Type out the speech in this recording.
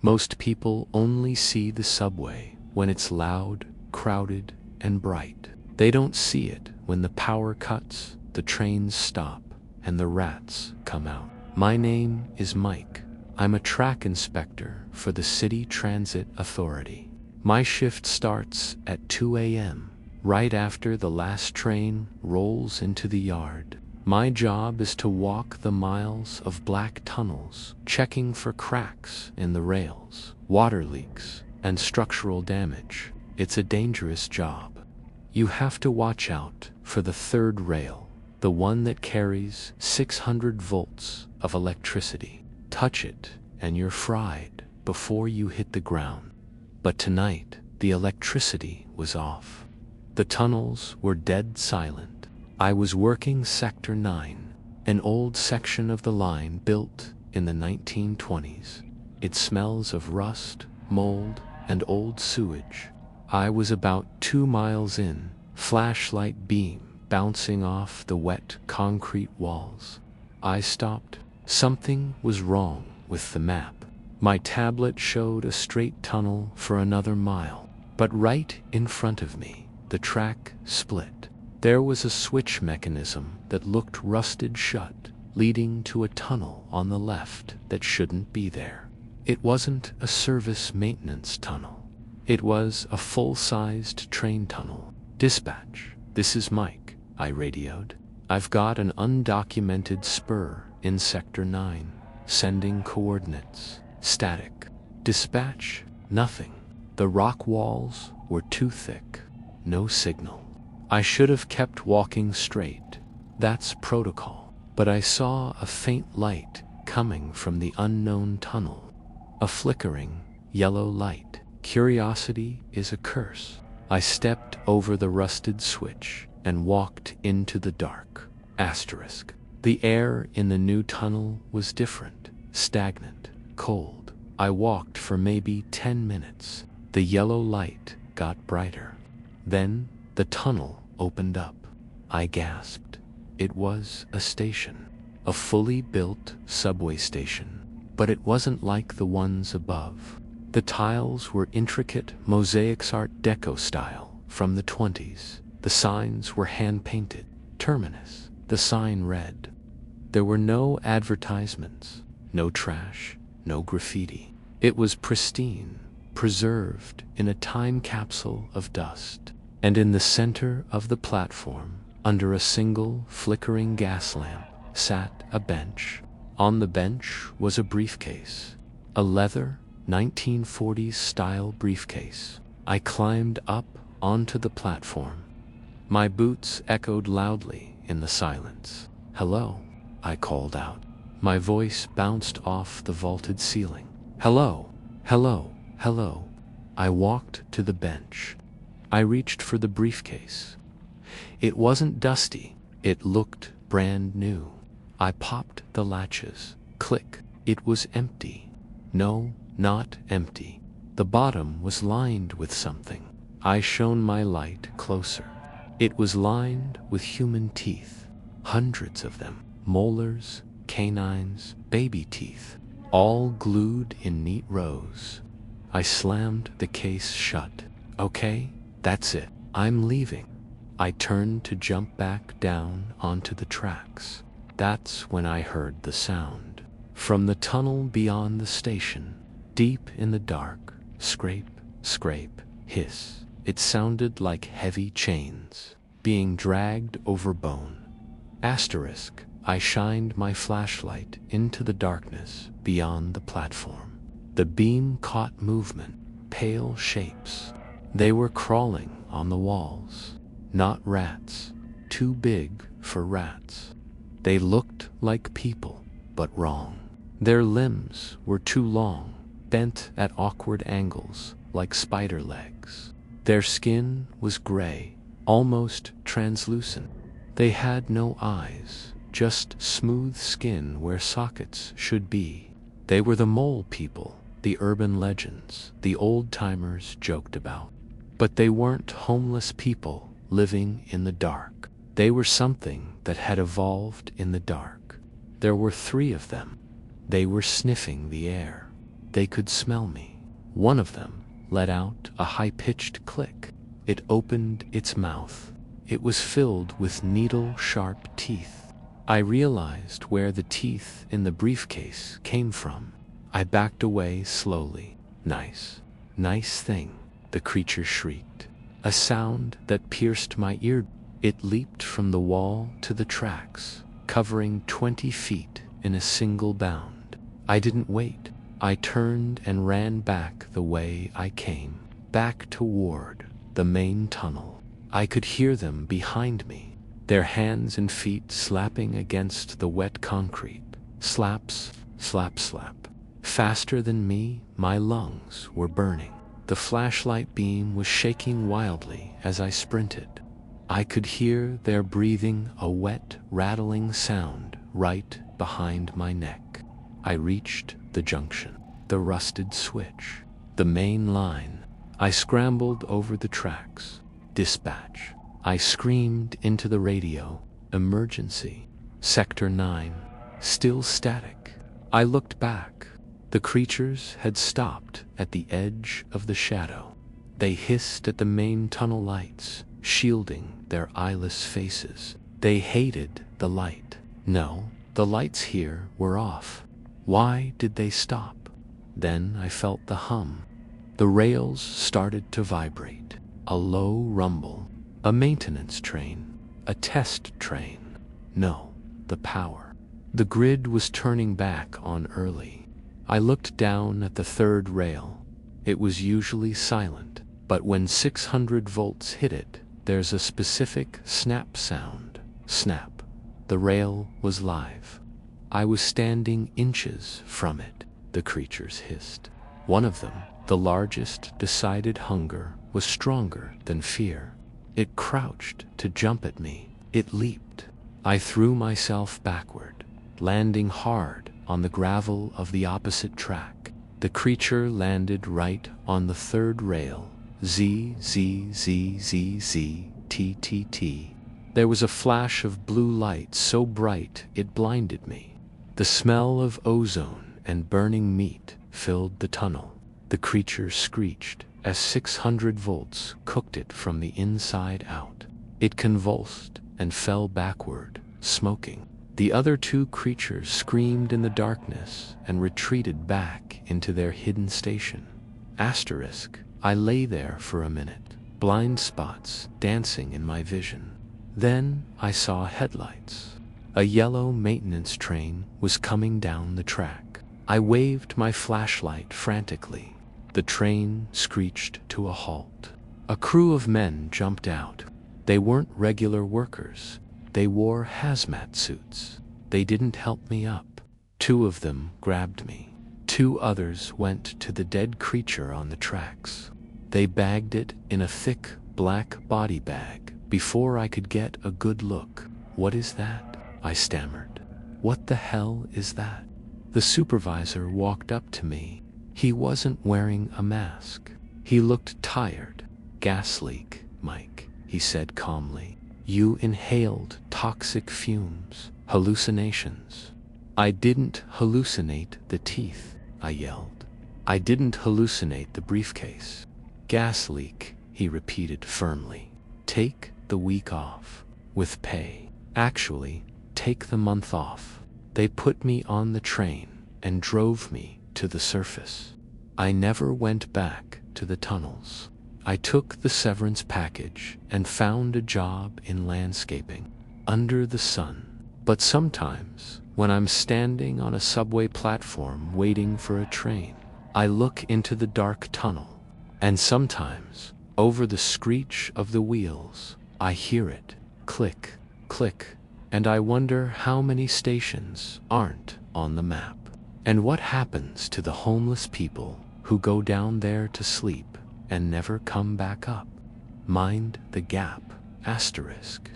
Most people only see the subway when it's loud, crowded, and bright. They don't see it when the power cuts, the trains stop, and the rats come out. My name is Mike. I'm a track inspector for the City Transit Authority. My shift starts at 2 a.m., right after the last train rolls into the yard. My job is to walk the miles of black tunnels, checking for cracks in the rails, water leaks, and structural damage. It's a dangerous job. You have to watch out for the third rail, the one that carries 600 volts of electricity. Touch it and you're fried before you hit the ground. But tonight, the electricity was off. The tunnels were dead silent. I was working Sector 9, an old section of the line built in the 1920s. It smells of rust, mold, and old sewage. I was about 2 miles in, flashlight beam bouncing off the wet concrete walls. I stopped. Something was wrong with the map. My tablet showed a straight tunnel for another mile, but right in front of me, the track split. There was a switch mechanism that looked rusted shut, leading to a tunnel on the left that shouldn't be there. It wasn't a service maintenance tunnel. It was a full-sized train tunnel. "Dispatch, this is Mike," I radioed. "I've got an undocumented spur in Sector 9, sending coordinates. Static." "Dispatch, nothing. The rock walls were too thick. No signal." I should have kept walking straight. That's protocol. But I saw a faint light coming from the unknown tunnel. A flickering, yellow light. Curiosity is a curse. I stepped over the rusted switch and walked into the dark. Asterisk. The air in the new tunnel was different, stagnant, cold. I walked for maybe 10 minutes. The yellow light got brighter. Then the tunnel opened up. I gasped. It was a station, a fully built subway station, but it wasn't like the ones above. The tiles were intricate mosaics Art Deco style from the 20s. The signs were hand-painted. Terminus, the sign read. There were no advertisements, no trash, no graffiti. It was pristine, preserved in a time capsule of dust. And in the center of the platform, under a single flickering gas lamp, sat a bench. On the bench was a briefcase, a leather 1940s style briefcase. I climbed up onto the platform. My boots echoed loudly in the silence. "Hello," I called out. My voice bounced off the vaulted ceiling. "Hello, hello, hello." I walked to the bench. I reached for the briefcase. It wasn't dusty. It looked brand new. I popped the latches. Click. It was empty. No, not empty. The bottom was lined with something. I shone my light closer. It was lined with human teeth. Hundreds of them. Molars, canines, baby teeth. All glued in neat rows. I slammed the case shut. "Okay, that's it. I'm leaving." I turned to jump back down onto the tracks. That's when I heard the sound. From the tunnel beyond the station, deep in the dark, scrape, scrape, hiss. It sounded like heavy chains being dragged over bone. Asterisk. I shined my flashlight into the darkness beyond the platform. The beam caught movement, pale shapes. They were crawling on the walls. Not rats, too big for rats. They looked like people, but wrong. Their limbs were too long, bent at awkward angles, like spider legs. Their skin was gray, almost translucent. They had no eyes, just smooth skin where sockets should be. They were the mole people, the urban legends, the old-timers joked about. But they weren't homeless people living in the dark. They were something that had evolved in the dark. There were 3 of them. They were sniffing the air. they could smell me. One of them let out a high-pitched click. It opened its mouth. It was filled with needle-sharp teeth. I realized where the teeth in the briefcase came from. I backed away slowly. Nice thing, the creature shrieked. A sound that pierced my ear. It leaped from the wall to the tracks, covering 20 feet in a single bound. I didn't wait. I turned and ran back the way I came, back toward the main tunnel. I could hear them behind me, their hands and feet slapping against the wet concrete. Slaps, slap, slap. Faster than me, my lungs were burning. The flashlight beam was shaking wildly as I sprinted. I could hear their breathing, a wet, rattling sound right behind my neck. I reached the junction, the rusted switch, the main line. I scrambled over the tracks. Dispatch. I screamed into the radio. Emergency. Sector 9. Still static. I looked back. The creatures had stopped at the edge of the shadow. They hissed at the main tunnel lights, shielding their eyeless faces. They hated the light. No, the lights here were off. Why did they stop? Then I felt the hum. The rails started to vibrate. A low rumble. A maintenance train. A test train. No, the power. The grid was turning back on early. I looked down at the third rail. It was usually silent, but when 600 volts hit it, there's a specific snap sound. Snap. The rail was live. I was standing inches from it. The creatures hissed. One of them, the largest, decided hunger was stronger than fear. It crouched to jump at me. It leaped. I threw myself backward, landing hard on the gravel of the opposite track. The creature landed right on the third rail. Z, Z, Z, Z, Z, T, T, T. There was a flash of blue light so bright it blinded me. The smell of ozone and burning meat filled the tunnel. The creature screeched as 600 volts cooked it from the inside out. It convulsed and fell backward, smoking. The other two creatures screamed in the darkness and retreated back into their hidden station. Asterisk. I lay there for a minute, blind spots dancing in my vision. Then I saw headlights. A yellow maintenance train was coming down the track. I waved my flashlight frantically. The train screeched to a halt. A crew of men jumped out. They weren't regular workers. They wore hazmat suits. They didn't help me up. Two of them grabbed me. Two others went to the dead creature on the tracks. They bagged it in a thick, black body bag before I could get a good look. "What is that?" I stammered. "What the hell is that?" The supervisor walked up to me. He wasn't wearing a mask. He looked tired. "Gas leak, Mike," he said calmly. "You inhaled toxic fumes. Hallucinations." "I didn't hallucinate the teeth," I yelled. "I didn't hallucinate the briefcase." "Gas leak," he repeated firmly. "Take the week off. With pay. Actually, take the month off." They put me on the train and drove me to the surface. I never went back to the tunnels. I took the severance package and found a job in landscaping, under the sun. But sometimes, when I'm standing on a subway platform waiting for a train, I look into the dark tunnel, and sometimes, over the screech of the wheels, I hear it, click, click, and I wonder how many stations aren't on the map. And what happens to the homeless people who go down there to sleep and never come back up? Mind the gap, asterisk.